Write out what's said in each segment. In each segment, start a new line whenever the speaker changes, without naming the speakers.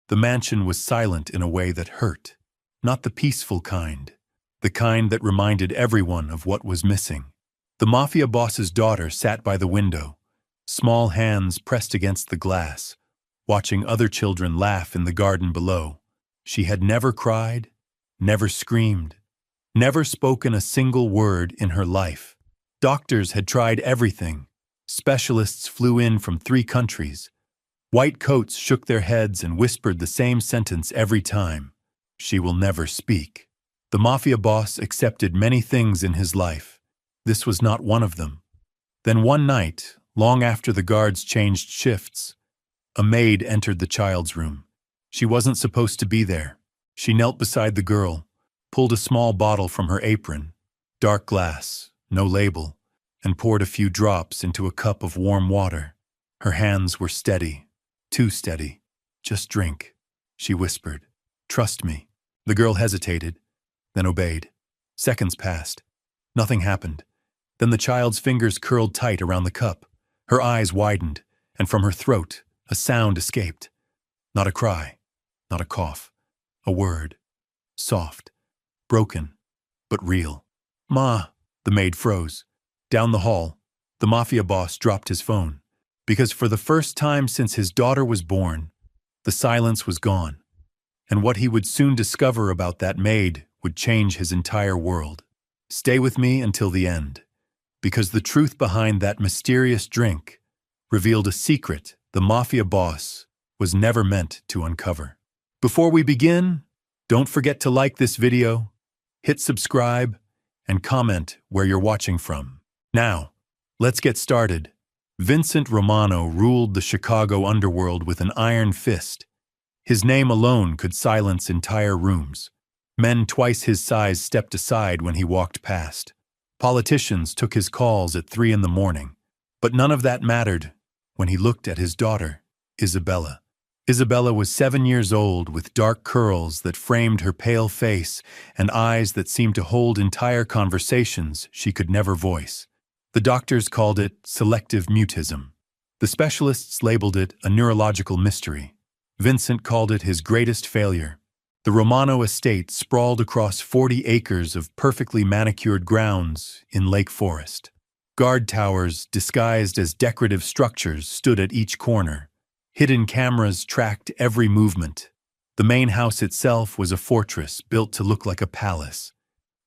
The mansion was silent in a way that hurt. Not the peaceful kind. The kind that reminded everyone of what was missing. The mafia boss's daughter sat by the window, small hands pressed against the glass, watching other children laugh in the garden below. She had never cried, never screamed, never spoken a single word in her life. Doctors had tried everything. Specialists flew in from 3 countries. White coats shook their heads and whispered the same sentence every time. She will never speak. The mafia boss accepted many things in his life. This was not one of them. Then one night, long after the guards changed shifts, a maid entered the child's room. She wasn't supposed to be there. She knelt beside the girl, pulled a small bottle from her apron, dark glass, no label, and poured a few drops into a cup of warm water. Her hands were steady, too steady. "Just drink," she whispered. "Trust me." The girl hesitated, then obeyed. Seconds passed. Nothing happened. Then the child's fingers curled tight around the cup. Her eyes widened, and from her throat, a sound escaped. Not a cry, not a cough. A word. Soft, broken, but real. "Ma." The maid froze. Down the hall, the mafia boss dropped his phone, because for the first time since his daughter was born, the silence was gone. And what he would soon discover about that maid would change his entire world. Stay with me until the end, because the truth behind that mysterious drink revealed a secret the mafia boss was never meant to uncover. Before we begin, don't forget to like this video, hit subscribe, and comment where you're watching from. Now, let's get started. Vincent Romano ruled the Chicago underworld with an iron fist. His name alone could silence entire rooms. Men twice his size stepped aside when he walked past. Politicians took his calls at 3 a.m, but none of that mattered when he looked at his daughter, Isabella. Isabella was 7 years old, with dark curls that framed her pale face and eyes that seemed to hold entire conversations she could never voice. The doctors called it selective mutism. The specialists labeled it a neurological mystery. Vincent called it his greatest failure. The Romano estate sprawled across 40 acres of perfectly manicured grounds in Lake Forest. Guard towers, disguised as decorative structures, stood at each corner. Hidden cameras tracked every movement. The main house itself was a fortress built to look like a palace,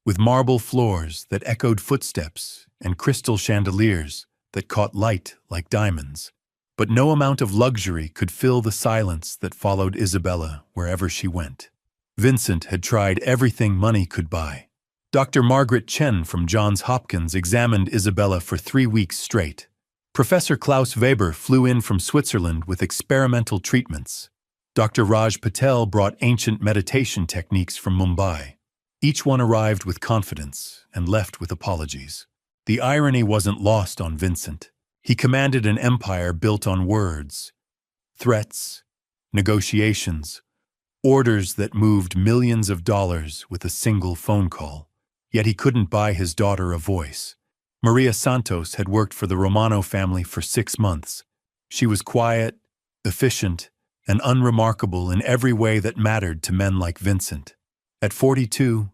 with marble floors that echoed footsteps and crystal chandeliers that caught light like diamonds. But no amount of luxury could fill the silence that followed Isabella wherever she went. Vincent had tried everything money could buy. Dr. Margaret Chen from Johns Hopkins examined Isabella for 3 weeks straight. Professor Klaus Weber flew in from Switzerland with experimental treatments. Dr. Raj Patel brought ancient meditation techniques from Mumbai. Each one arrived with confidence and left with apologies. The irony wasn't lost on Vincent. He commanded an empire built on words, threats, negotiations, orders that moved millions of dollars with a single phone call. Yet he couldn't buy his daughter a voice. Maria Santos had worked for the Romano family for 6 months. She was quiet, efficient, and unremarkable in every way that mattered to men like Vincent. At 42,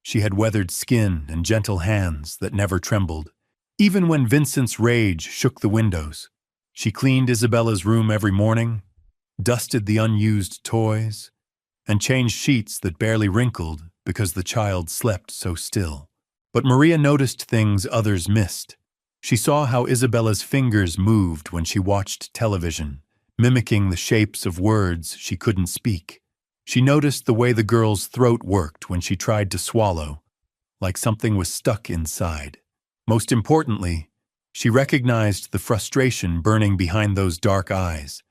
she had weathered skin and gentle hands that never trembled. Even when Vincent's rage shook the windows, she cleaned Isabella's room every morning, dusted the unused toys, and changed sheets that barely wrinkled because the child slept so still. But Maria noticed things others missed. She saw how Isabella's fingers moved when she watched television, mimicking the shapes of words she couldn't speak. She noticed the way the girl's throat worked when she tried to swallow, like something was stuck inside. Most importantly, she recognized the frustration burning behind those dark eyes.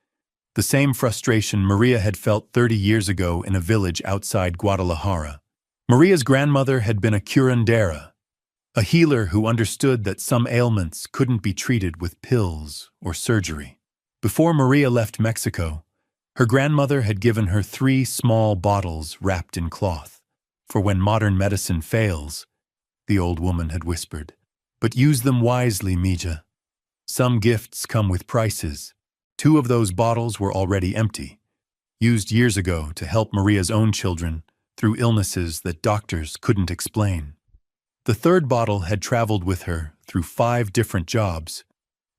The same frustration Maria had felt 30 years ago in a village outside Guadalajara. Maria's grandmother had been a curandera, a healer who understood that some ailments couldn't be treated with pills or surgery. Before Maria left Mexico, her grandmother had given her 3 small bottles wrapped in cloth. For when modern medicine fails, the old woman had whispered. But use them wisely, Mija. Some gifts come with prices. 2 of those bottles were already empty. used years ago to help Maria's own children through illnesses that doctors couldn't explain. The third bottle had traveled with her through 5 different jobs,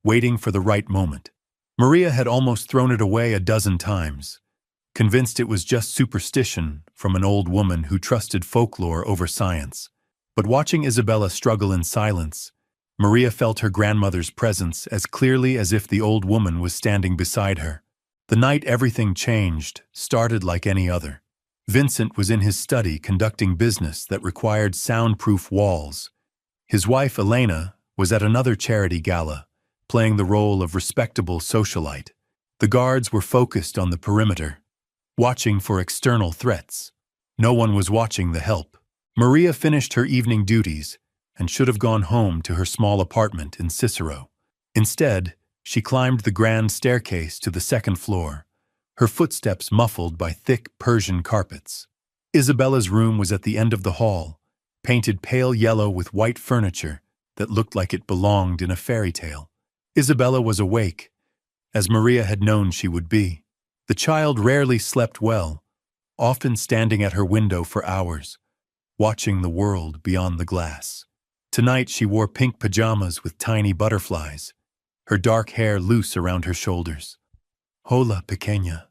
waiting for the right moment. Maria had almost thrown it away a dozen times, convinced it was just superstition from an old woman who trusted folklore over science. But watching Isabella struggle in silence, Maria felt her grandmother's presence as clearly as if the old woman was standing beside her. The night everything changed started like any other. Vincent was in his study conducting business that required soundproof walls. His wife, Elena, was at another charity gala, playing the role of respectable socialite. The guards were focused on the perimeter, watching for external threats. No one was watching the help. Maria finished her evening duties and should have gone home to her small apartment in Cicero. Instead, she climbed the grand staircase to the second floor, her footsteps muffled by thick Persian carpets. Isabella's room was at the end of the hall, painted pale yellow with white furniture that looked like it belonged in a fairy tale. Isabella was awake, as Maria had known she would be. The child rarely slept well, often standing at her window for hours, watching the world beyond the glass. Tonight she wore pink pajamas with tiny butterflies, her dark hair loose around her shoulders. "Hola, pequeña,"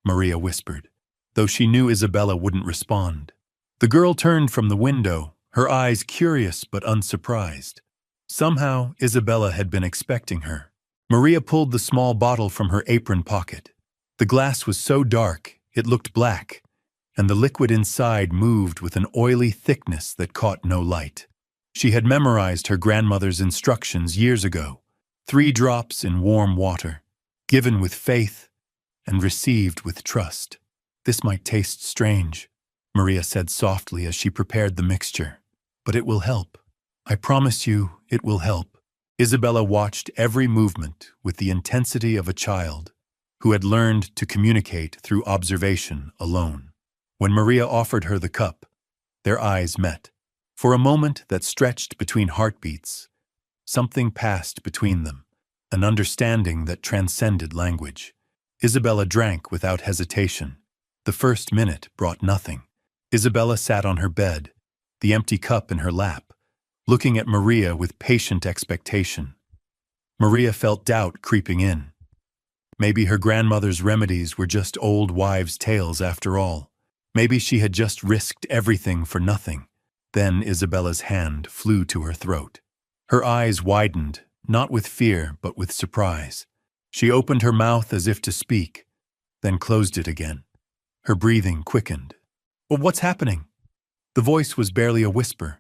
Maria whispered, though she knew Isabella wouldn't respond. The girl turned from the window, her eyes curious but unsurprised. Somehow, Isabella had been expecting her. Maria pulled the small bottle from her apron pocket. The glass was so dark, it looked black, and the liquid inside moved with an oily thickness that caught no light. She had memorized her grandmother's instructions years ago: 3 drops in warm water, given with faith and received with trust. "This might taste strange," Maria said softly as she prepared the mixture, "but it will help. I promise you it will help." Isabella watched every movement with the intensity of a child who had learned to communicate through observation alone. When Maria offered her the cup, their eyes met. For a moment that stretched between heartbeats, something passed between them, an understanding that transcended language. Isabella drank without hesitation. The first minute brought nothing. Isabella sat on her bed, the empty cup in her lap, looking at Maria with patient expectation. Maria felt doubt creeping in. Maybe her grandmother's remedies were just old wives' tales after all. Maybe she had just risked everything for nothing. Then Isabella's hand flew to her throat. Her eyes widened, not with fear but with surprise. She opened her mouth as if to speak, then closed it again. Her breathing quickened. "Well, what's happening?" The voice was barely a whisper,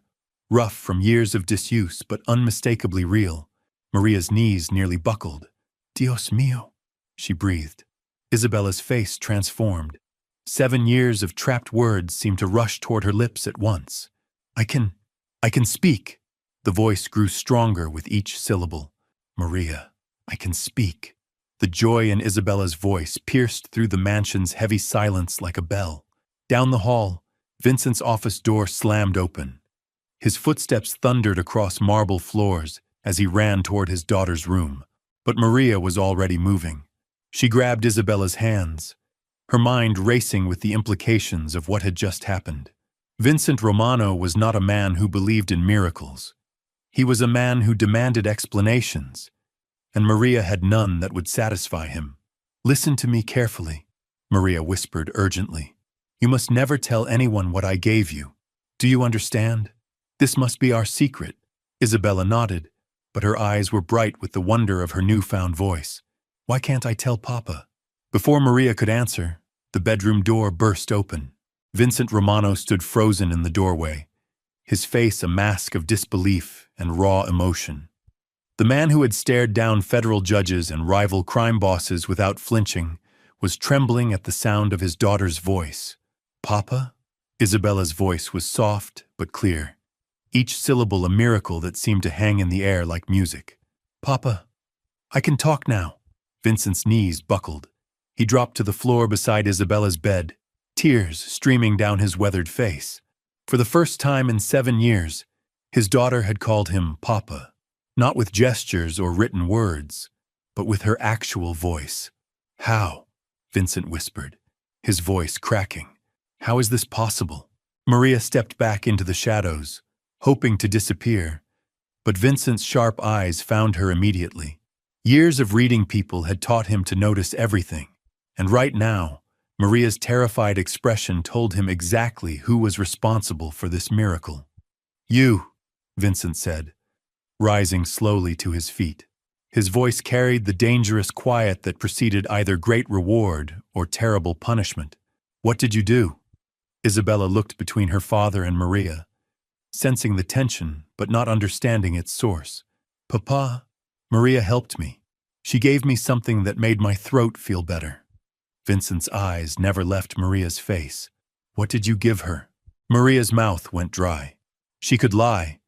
rough from years of disuse but unmistakably real. Maria's knees nearly buckled. "Dios mío," she breathed. Isabella's face transformed. 7 years of trapped words seemed to rush toward her lips at once. I can speak." The voice grew stronger with each syllable. "Maria, I can speak." The joy in Isabella's voice pierced through the mansion's heavy silence like a bell. Down the hall, Vincent's office door slammed open. His footsteps thundered across marble floors as he ran toward his daughter's room. But Maria was already moving. She grabbed Isabella's hands, her mind racing with the implications of what had just happened. Vincent Romano was not a man who believed in miracles. He was a man who demanded explanations, and Maria had none that would satisfy him. "Listen to me carefully," Maria whispered urgently. "You must never tell anyone what I gave you. Do you understand? This must be our secret." Isabella nodded, but her eyes were bright with the wonder of her newfound voice. "Why can't I tell Papa?" Before Maria could answer, the bedroom door burst open. Vincent Romano stood frozen in the doorway, his face a mask of disbelief and raw emotion. The man who had stared down federal judges and rival crime bosses without flinching was trembling at the sound of his daughter's voice. "Papa?" Isabella's voice was soft but clear, each syllable a miracle that seemed to hang in the air like music. "Papa, I can talk now." Vincent's knees buckled. He dropped to the floor beside Isabella's bed, tears streaming down his weathered face. For the first time in 7 years, his daughter had called him Papa, not with gestures or written words, but with her actual voice. "How?" Vincent whispered, his voice cracking. How is this possible? Maria stepped back into the shadows, hoping to disappear, but Vincent's sharp eyes found her immediately. Years of reading people had taught him to notice everything, and right now, Maria's terrified expression told him exactly who was responsible for this miracle. You, Vincent said, rising slowly to his feet. His voice carried the dangerous quiet that preceded either great reward or terrible punishment. What did you do? Isabella looked between her father and Maria, sensing the tension but not understanding its source. Papa, Maria helped me. She gave me something that made my throat feel better. Vincent's eyes never left Maria's face. What did you give her? Maria's mouth went dry. She could lie,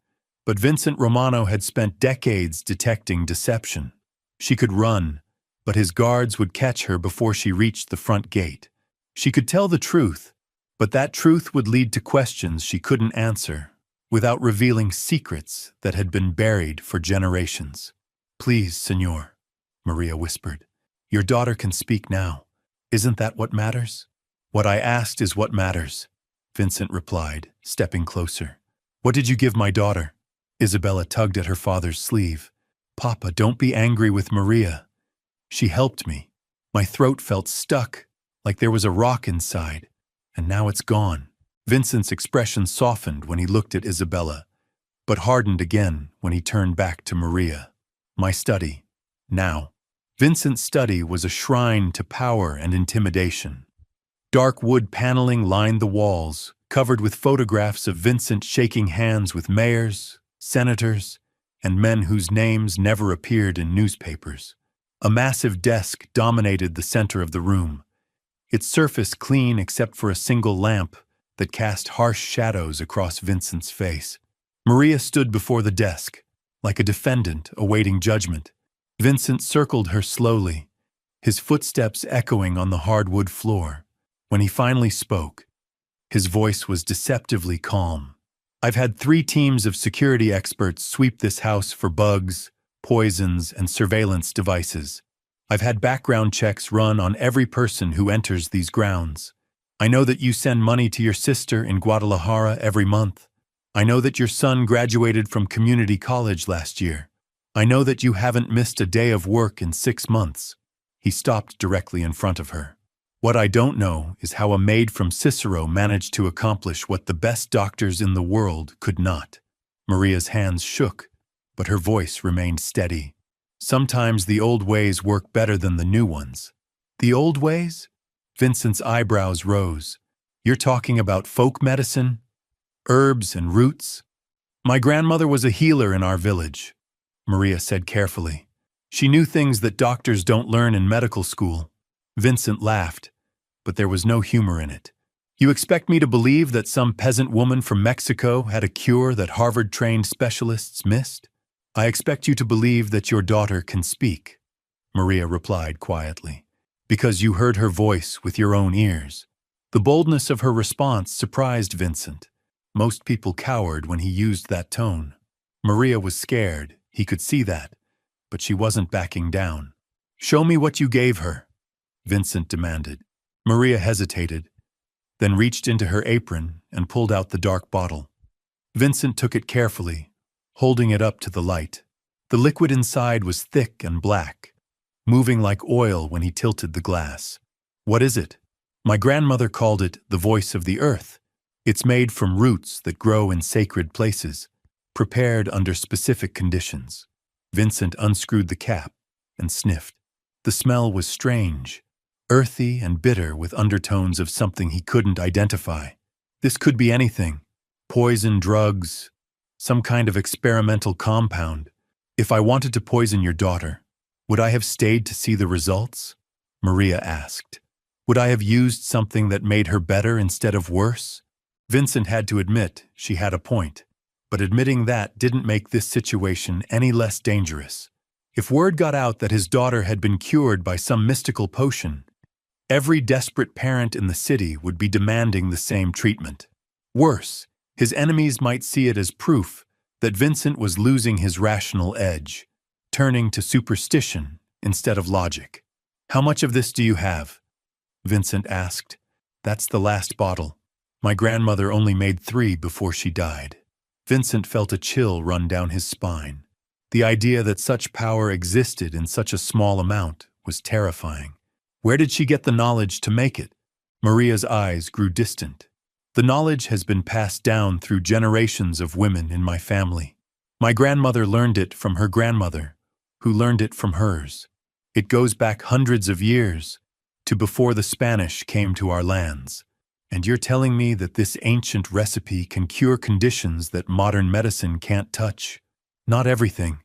but Vincent Romano had spent decades detecting deception. She could run, but his guards would catch her before she reached the front gate. She could tell the truth, but that truth would lead to questions she couldn't answer, without revealing secrets that had been buried for generations. Please, Senor, Maria whispered. Your daughter can speak now. Isn't that what matters? What I asked is what matters, Vincent replied, stepping closer. What did you give my daughter? Isabella tugged at her father's sleeve. Papa, don't be angry with Maria. She helped me. My throat felt stuck, like there was a rock inside, and now it's gone. Vincent's expression softened when he looked at Isabella, but hardened again when he turned back to Maria. My study. Now. Vincent's study was a shrine to power and intimidation. Dark wood paneling lined the walls, covered with photographs of Vincent shaking hands with mayors, senators, and men whose names never appeared in newspapers. A massive desk dominated the center of the room, its surface clean except for a single lamp that cast harsh shadows across Vincent's face. Maria stood before the desk, like a defendant awaiting judgment. Vincent circled her slowly, his footsteps echoing on the hardwood floor. When he finally spoke, his voice was deceptively calm. I've had 3 teams of security experts sweep this house for bugs, poisons, and surveillance devices. I've had background checks run on every person who enters these grounds. I know that you send money to your sister in Guadalajara every month. I know that your son graduated from community college last year. I know that you haven't missed a day of work in 6 months. He stopped directly in front of her. What I don't know is how a maid from Cicero managed to accomplish what the best doctors in the world could not. Maria's hands shook, but her voice remained steady. Sometimes the old ways work better than the new ones. The old ways? Vincent's eyebrows rose. You're talking about folk medicine? Herbs and roots? My grandmother was a healer in our village, Maria said carefully. She knew things that doctors don't learn in medical school. Vincent laughed, but there was no humor in it. You expect me to believe that some peasant woman from Mexico had a cure that Harvard-trained specialists missed? I expect you to believe that your daughter can speak, Maria replied quietly, because you heard her voice with your own ears. The boldness of her response surprised Vincent. Most people cowered when he used that tone. Maria was scared, he could see that, but she wasn't backing down. Show me what you gave her, Vincent demanded. Maria hesitated, then reached into her apron and pulled out the dark bottle. Vincent took it carefully, holding it up to the light. The liquid inside was thick and black, moving like oil when he tilted the glass. What is it? My grandmother called it the voice of the earth. It's made from roots that grow in sacred places, prepared under specific conditions. Vincent unscrewed the cap and sniffed. The smell was strange, earthy and bitter with undertones of something he couldn't identify. This could be anything. Poison, drugs, some kind of experimental compound. If I wanted to poison your daughter, would I have stayed to see the results? Maria asked. Would I have used something that made her better instead of worse? Vincent had to admit she had a point, but admitting that didn't make this situation any less dangerous. If word got out that his daughter had been cured by some mystical potion, every desperate parent in the city would be demanding the same treatment. Worse, his enemies might see it as proof that Vincent was losing his rational edge, turning to superstition instead of logic. How much of this do you have? Vincent asked. That's the last bottle. My grandmother only made 3 before she died. Vincent felt a chill run down his spine. The idea that such power existed in such a small amount was terrifying. Where did she get the knowledge to make it? Maria's eyes grew distant. The knowledge has been passed down through generations of women in my family. My grandmother learned it from her grandmother, who learned it from hers. It goes back hundreds of years, to before the Spanish came to our lands. And you're telling me that this ancient recipe can cure conditions that modern medicine can't touch? Not everything,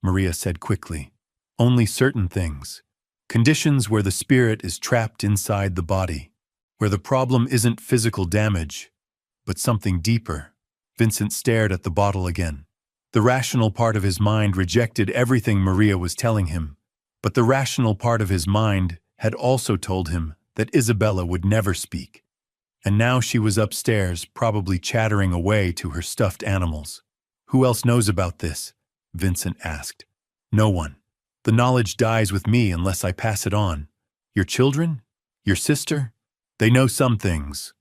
Maria said quickly. Only certain things. Conditions where the spirit is trapped inside the body, where the problem isn't physical damage, but something deeper. Vincent stared at the bottle again. The rational part of his mind rejected everything Maria was telling him, but the rational part of his mind had also told him that Isabella would never speak. And now she was upstairs, probably chattering away to her stuffed animals. Who else knows about this? Vincent asked. No one. The knowledge dies with me unless I pass it on. Your children? Your sister? They know some things,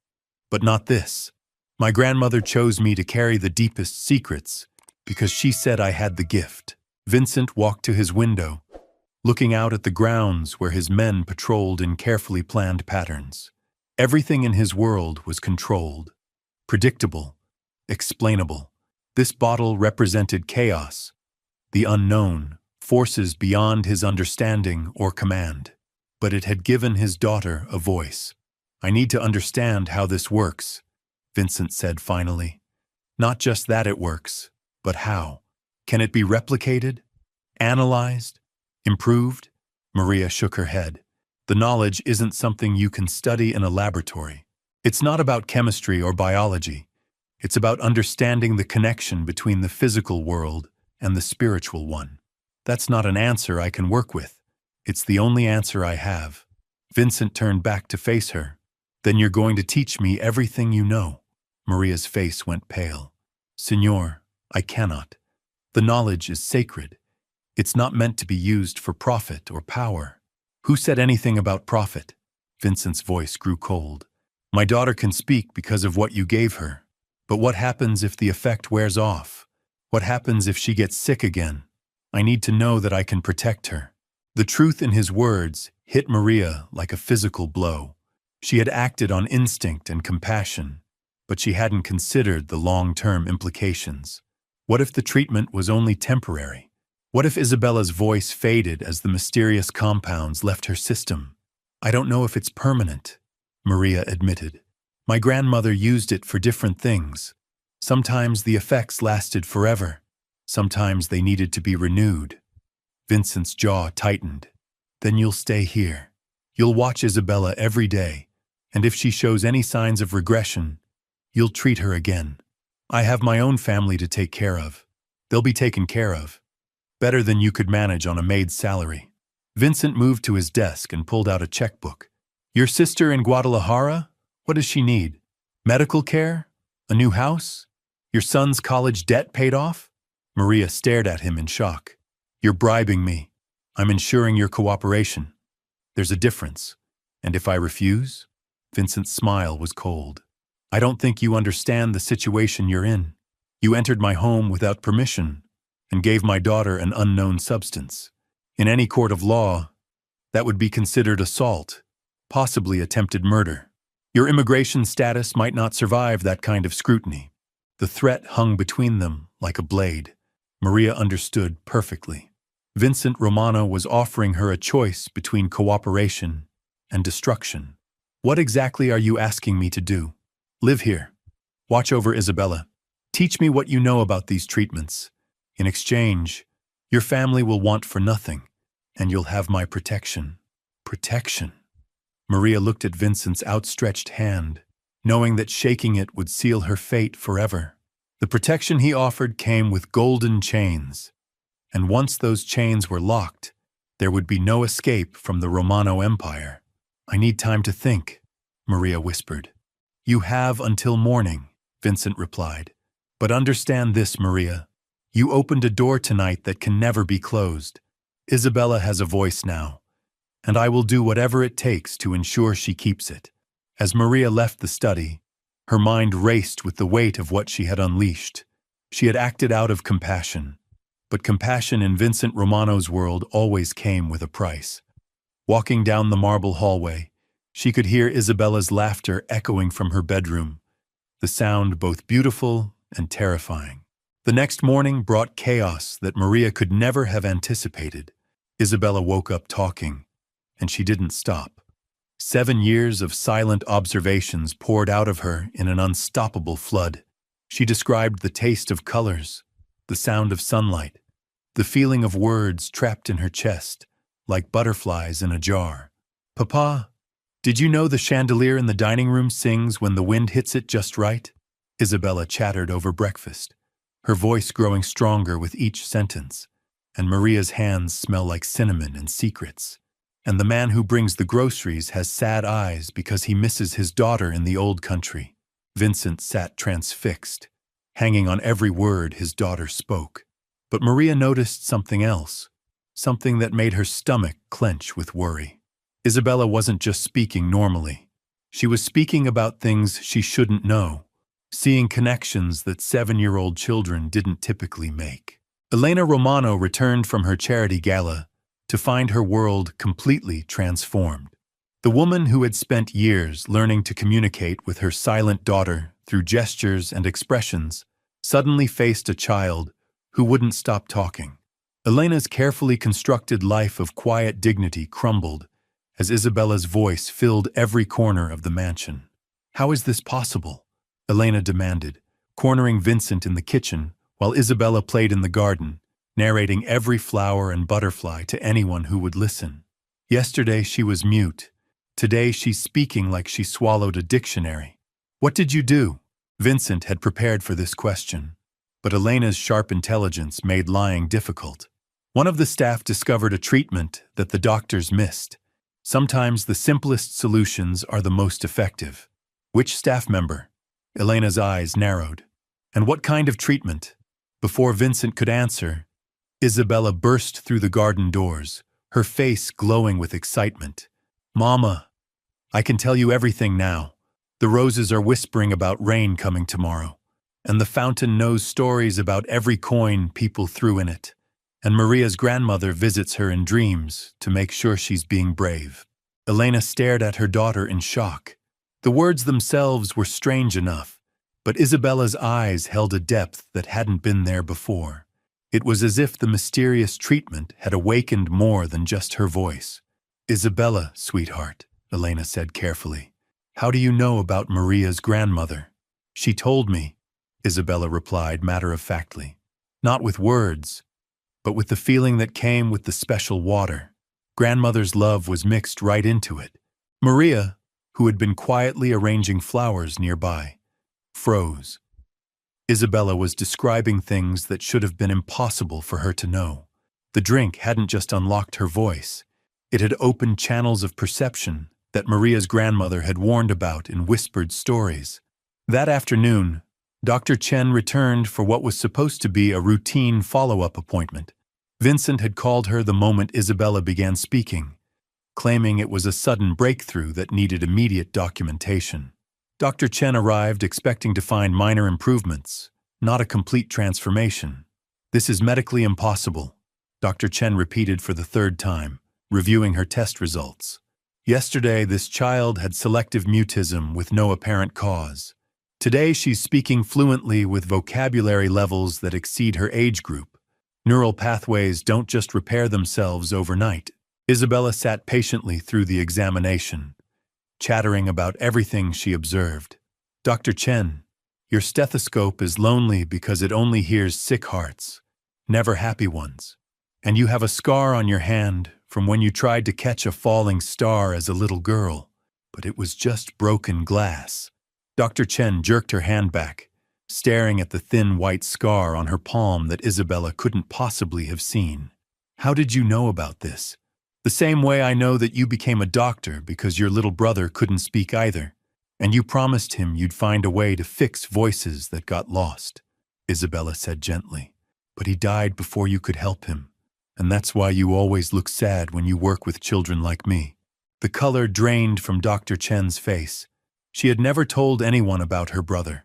but not this. My grandmother chose me to carry the deepest secrets because she said I had the gift. Vincent walked to his window, looking out at the grounds where his men patrolled in carefully planned patterns. Everything in his world was controlled, predictable, explainable. This bottle represented chaos, the unknown, forces beyond his understanding or command. But it had given his daughter a voice. I need to understand how this works, Vincent said finally. Not just that it works, but how. Can it be replicated? Analyzed? Improved? Maria shook her head. The knowledge isn't something you can study in a laboratory. It's not about chemistry or biology. It's about understanding the connection between the physical world and the spiritual one. That's not an answer I can work with. It's the only answer I have. Vincent turned back to face her. Then you're going to teach me everything you know. Maria's face went pale. Signor, I cannot. The knowledge is sacred. It's not meant to be used for profit or power. Who said anything about profit? Vincent's voice grew cold. My daughter can speak because of what you gave her. But what happens if the effect wears off? What happens if she gets sick again? I need to know that I can protect her. The truth in his words hit Maria like a physical blow. She had acted on instinct and compassion, but she hadn't considered the long-term implications. What if the treatment was only temporary? What if Isabella's voice faded as the mysterious compounds left her system? I don't know if it's permanent, Maria admitted. My grandmother used it for different things. Sometimes the effects lasted forever. Sometimes they needed to be renewed. Vincent's jaw tightened. Then you'll stay here. You'll watch Isabella every day, and if she shows any signs of regression, you'll treat her again. I have my own family to take care of. They'll be taken care of. Better than you could manage on a maid's salary. Vincent moved to his desk and pulled out a checkbook. Your sister in Guadalajara? What does she need? Medical care? A new house? Your son's college debt paid off? Maria stared at him in shock. You're bribing me. I'm ensuring your cooperation. There's a difference. And if I refuse? Vincent's smile was cold. I don't think you understand the situation you're in. You entered my home without permission and gave my daughter an unknown substance. In any court of law, that would be considered assault, possibly attempted murder. Your immigration status might not survive that kind of scrutiny. The threat hung between them like a blade. Maria understood perfectly. Vincent Romano was offering her a choice between cooperation and destruction. What exactly are you asking me to do? Live here. Watch over Isabella. Teach me what you know about these treatments. In exchange, your family will want for nothing, and you'll have my protection. Protection. Maria looked at Vincent's outstretched hand, knowing that shaking it would seal her fate forever. The protection he offered came with golden chains, and once those chains were locked, there would be no escape from the Romano Empire. I need time to think, Maria whispered. You have until morning, Vincent replied. But understand this, Maria. You opened a door tonight that can never be closed. Isabella has a voice now, and I will do whatever it takes to ensure she keeps it. As Maria left the study, her mind raced with the weight of what she had unleashed. She had acted out of compassion, but compassion in Vincent Romano's world always came with a price. Walking down the marble hallway, she could hear Isabella's laughter echoing from her bedroom, the sound both beautiful and terrifying. The next morning brought chaos that Maria could never have anticipated. Isabella woke up talking, and she didn't stop. 7 years of silent observations poured out of her in an unstoppable flood. She described the taste of colors, the sound of sunlight, the feeling of words trapped in her chest, like butterflies in a jar. "Papa, did you know the chandelier in the dining room sings when the wind hits it just right?" Isabella chattered over breakfast, her voice growing stronger with each sentence. "And Maria's hands smell like cinnamon and secrets. And the man who brings the groceries has sad eyes because he misses his daughter in the old country." Vincent sat transfixed, hanging on every word his daughter spoke. But Maria noticed something else, something that made her stomach clench with worry. Isabella wasn't just speaking normally. She was speaking about things she shouldn't know, seeing connections that 7-year-old children didn't typically make. Elena Romano returned from her charity gala to find her world completely transformed. The woman who had spent years learning to communicate with her silent daughter through gestures and expressions suddenly faced a child who wouldn't stop talking. Elena's carefully constructed life of quiet dignity crumbled as Isabella's voice filled every corner of the mansion. "How is this possible?" Elena demanded, cornering Vincent in the kitchen while Isabella played in the garden, narrating every flower and butterfly to anyone who would listen. Yesterday she was mute. Today she's speaking like she swallowed a dictionary. "What did you do?" Vincent had prepared for this question, but Elena's sharp intelligence made lying difficult. "One of the staff discovered a treatment that the doctors missed. Sometimes the simplest solutions are the most effective." "Which staff member?" Elena's eyes narrowed. "And what kind of treatment?" Before Vincent could answer, Isabella burst through the garden doors, her face glowing with excitement. "Mama, I can tell you everything now. The roses are whispering about rain coming tomorrow, and the fountain knows stories about every coin people threw in it, and Maria's grandmother visits her in dreams to make sure she's being brave." Elena stared at her daughter in shock. The words themselves were strange enough, but Isabella's eyes held a depth that hadn't been there before. It was as if the mysterious treatment had awakened more than just her voice. "Isabella, sweetheart," Elena said carefully, "how do you know about Maria's grandmother?" "She told me," Isabella replied matter-of-factly. "Not with words, but with the feeling that came with the special water. Grandmother's love was mixed right into it." Maria, who had been quietly arranging flowers nearby, froze. Isabella was describing things that should have been impossible for her to know. The drink hadn't just unlocked her voice. It had opened channels of perception that Maria's grandmother had warned about in whispered stories. That afternoon, Dr. Chen returned for what was supposed to be a routine follow-up appointment. Vincent had called her the moment Isabella began speaking, claiming it was a sudden breakthrough that needed immediate documentation. Dr. Chen arrived expecting to find minor improvements, not a complete transformation. "This is medically impossible," Dr. Chen repeated for the 3rd time, reviewing her test results. Yesterday, this child had selective mutism with no apparent cause. Today, she's speaking fluently with vocabulary levels that exceed her age group. Neural pathways don't just repair themselves overnight. Isabella sat patiently through the examination, chattering about everything she observed. "Dr. Chen, your stethoscope is lonely because it only hears sick hearts, never happy ones. And you have a scar on your hand from when you tried to catch a falling star as a little girl, but it was just broken glass." Dr. Chen jerked her hand back, staring at the thin white scar on her palm that Isabella couldn't possibly have seen. "How did you know about this?" "The same way I know that you became a doctor because your little brother couldn't speak either, and you promised him you'd find a way to fix voices that got lost," Isabella said gently. "But he died before you could help him, and that's why you always look sad when you work with children like me." The color drained from Dr. Chen's face, She had never told anyone about her brother,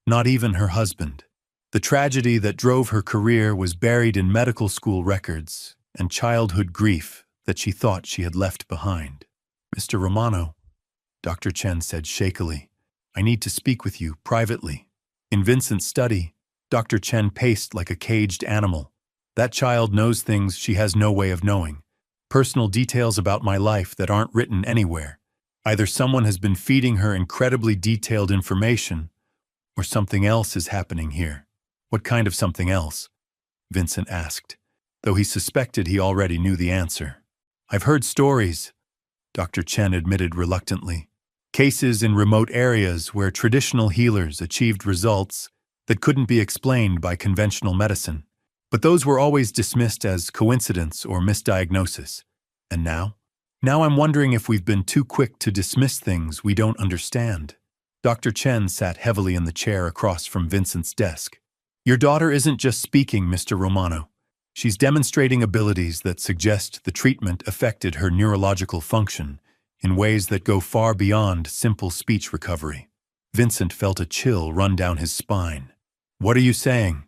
not even her husband. The tragedy that drove her career was buried in medical school records and childhood grief that she thought she had left behind. "Mr. Romano," Dr. Chen said shakily, "I need to speak with you privately." In Vincent's study, Dr. Chen paced like a caged animal. "That child knows things she has no way of knowing. Personal details about my life that aren't written anywhere. Either someone has been feeding her incredibly detailed information, or something else is happening here." "What kind of something else?" Vincent asked, though he suspected he already knew the answer. "I've heard stories," Dr. Chen admitted reluctantly. "Cases in remote areas where traditional healers achieved results that couldn't be explained by conventional medicine. But those were always dismissed as coincidence or misdiagnosis. And now? Now I'm wondering if we've been too quick to dismiss things we don't understand." Dr. Chen sat heavily in the chair across from Vincent's desk. "Your daughter isn't just speaking, Mr. Romano. She's demonstrating abilities that suggest the treatment affected her neurological function in ways that go far beyond simple speech recovery." Vincent felt a chill run down his spine. "What are you saying?"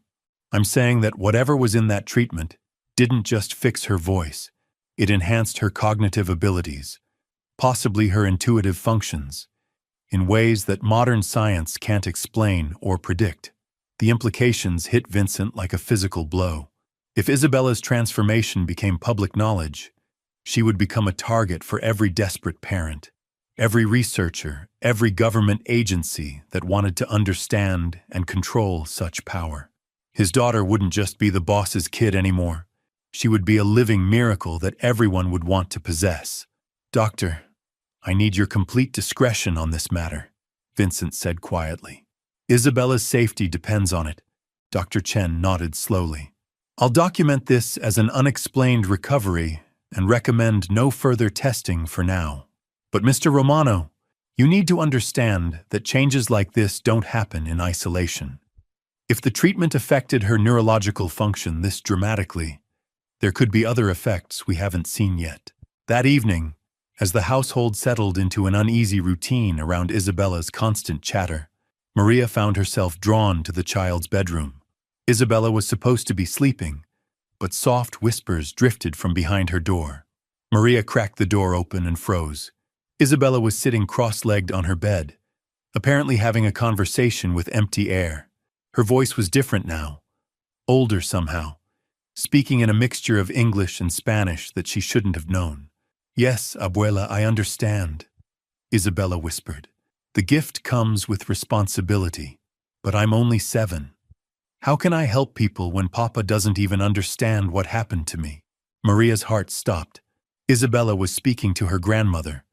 "I'm saying that whatever was in that treatment didn't just fix her voice. It enhanced her cognitive abilities, possibly her intuitive functions, in ways that modern science can't explain or predict." The implications hit Vincent like a physical blow. If Isabella's transformation became public knowledge, she would become a target for every desperate parent, every researcher, every government agency that wanted to understand and control such power. His daughter wouldn't just be the boss's kid anymore. She would be a living miracle that everyone would want to possess. "Doctor, I need your complete discretion on this matter," Vincent said quietly. "Isabella's safety depends on it." Dr. Chen nodded slowly. "I'll document this as an unexplained recovery and recommend no further testing for now. But Mr. Romano, you need to understand that changes like this don't happen in isolation. If the treatment affected her neurological function this dramatically, there could be other effects we haven't seen yet." That evening, as the household settled into an uneasy routine around Isabella's constant chatter, Maria found herself drawn to the child's bedroom. Isabella was supposed to be sleeping, but soft whispers drifted from behind her door. Maria cracked the door open and froze. Isabella was sitting cross-legged on her bed, apparently having a conversation with empty air. Her voice was different now, older somehow, speaking in a mixture of English and Spanish that she shouldn't have known. "Yes, abuela, I understand," Isabella whispered. "The gift comes with responsibility, but I'm only 7. How can I help people when Papa doesn't even understand what happened to me?" Maria's heart stopped. Isabella was speaking to her grandmother,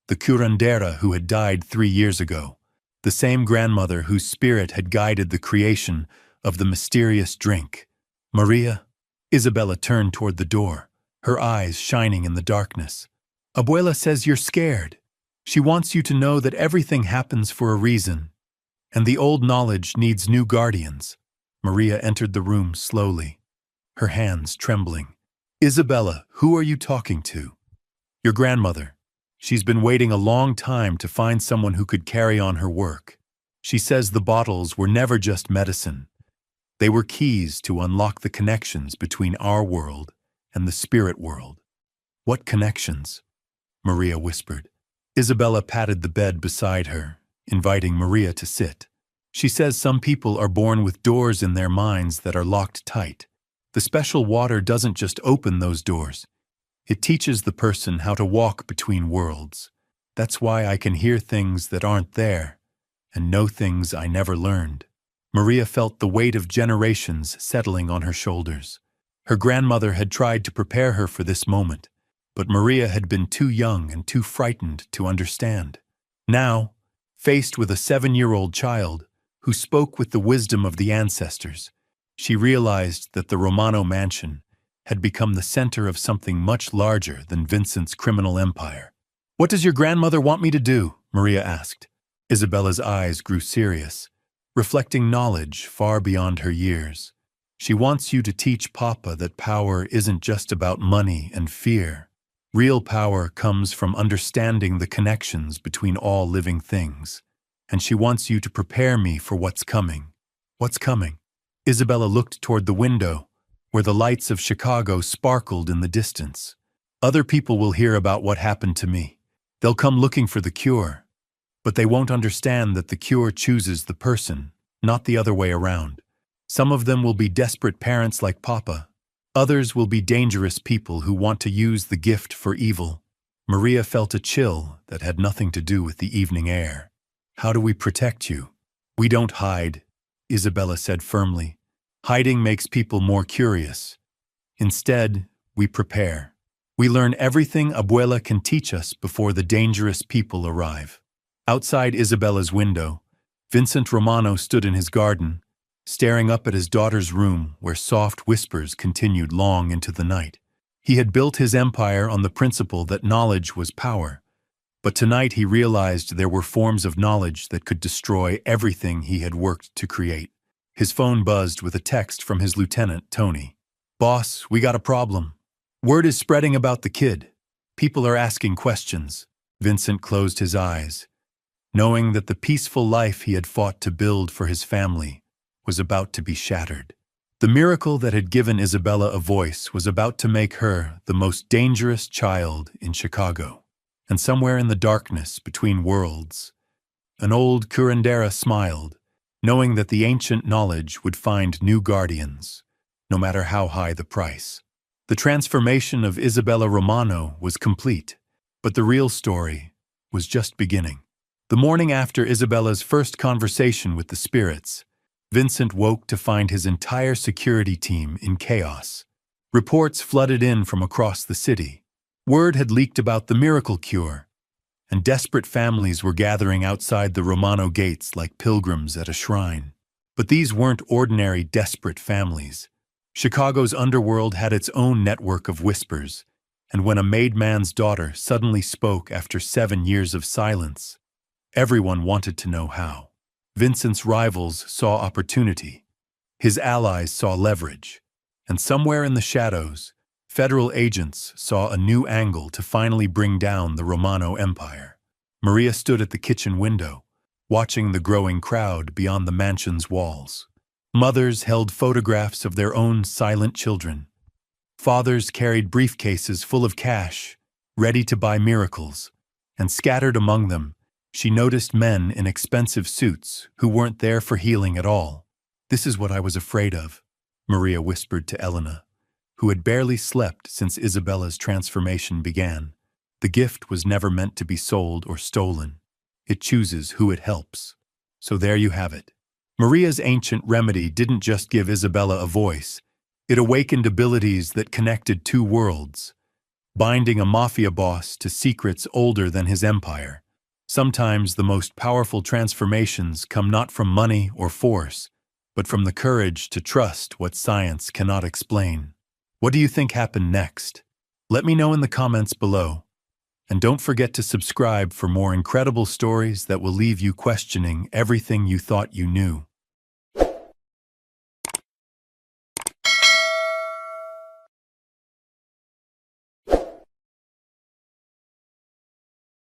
the curandera who had died 3 years ago, the same grandmother whose spirit had guided the creation of the mysterious drink. "Maria?" Isabella turned toward the door, her eyes shining in the darkness. "Abuela says you're scared. She wants you to know that everything happens for a reason, and the old knowledge needs new guardians." Maria entered the room slowly, her hands trembling. "Isabella, who are you talking to?" "Your grandmother. She's been waiting a long time to find someone who could carry on her work. She says the bottles were never just medicine. They were keys to unlock the connections between our world and the spirit world." "What connections?" Maria whispered. Isabella patted the bed beside her, inviting Maria to sit. "She says some people are born with doors in their minds that are locked tight. The special water doesn't just open those doors. It teaches the person how to walk between worlds. That's why I can hear things that aren't there and know things I never learned." Maria felt the weight of generations settling on her shoulders. Her grandmother had tried to prepare her for this moment, but Maria had been too young and too frightened to understand. Now, faced with a 7-year-old child who spoke with the wisdom of the ancestors, she realized that the Romano mansion had become the center of something much larger than Vincent's criminal empire. "What does your grandmother want me to do?" Maria asked. Isabella's eyes grew serious, reflecting knowledge far beyond her years. "She wants you to teach Papa that power isn't just about money and fear. Real power comes from understanding the connections between all living things, and she wants you to prepare me for what's coming. What's coming? Isabella looked toward the window, where the lights of Chicago sparkled in the distance. Other people will hear about what happened to me. They'll come looking for the cure, but they won't understand that the cure chooses the person, not the other way around. Some of them will be desperate parents like Papa. Others will be dangerous people who want to use the gift for evil. Maria felt a chill that had nothing to do with the evening air. How do we protect you? We don't hide, Isabella said firmly. Hiding makes people more curious. Instead, we prepare. We learn everything Abuela can teach us before the dangerous people arrive. Outside Isabella's window, Vincent Romano stood in his garden, staring up at his daughter's room where soft whispers continued long into the night. He had built his empire on the principle that knowledge was power, but tonight he realized there were forms of knowledge that could destroy everything he had worked to create. His phone buzzed with a text from his lieutenant, Tony. "Boss, we got a problem. Word is spreading about the kid. People are asking questions." Vincent closed his eyes, knowing that the peaceful life he had fought to build for his family was about to be shattered. The miracle that had given Isabella a voice was about to make her the most dangerous child in Chicago. And somewhere in the darkness between worlds, an old curandera smiled, knowing that the ancient knowledge would find new guardians, no matter how high the price. The transformation of Isabella Romano was complete, but the real story was just beginning. The morning after Isabella's first conversation with the spirits, Vincent woke to find his entire security team in chaos. Reports flooded in from across the city. Word had leaked about the miracle cure, and desperate families were gathering outside the Romano gates like pilgrims at a shrine. But these weren't ordinary desperate families. Chicago's underworld had its own network of whispers, and when a made man's daughter suddenly spoke after 7 years of silence, everyone wanted to know how. Vincent's rivals saw opportunity. His allies saw leverage. And somewhere in the shadows, federal agents saw a new angle to finally bring down the Romano Empire. Maria stood at the kitchen window, watching the growing crowd beyond the mansion's walls. Mothers held photographs of their own silent children. Fathers carried briefcases full of cash, ready to buy miracles. And scattered among them, she noticed men in expensive suits who weren't there for healing at all. "This is what I was afraid of," Maria whispered to Elena, who had barely slept since Isabella's transformation began. The gift was never meant to be sold or stolen. It chooses who it helps. So there you have it. Maria's ancient remedy didn't just give Isabella a voice. It awakened abilities that connected two worlds, binding a mafia boss to secrets older than his empire. Sometimes the most powerful transformations come not from money or force, but from the courage to trust what science cannot explain. What do you think happened next? Let me know in the comments below. And don't forget to subscribe for more incredible stories that will leave you questioning everything you thought you knew.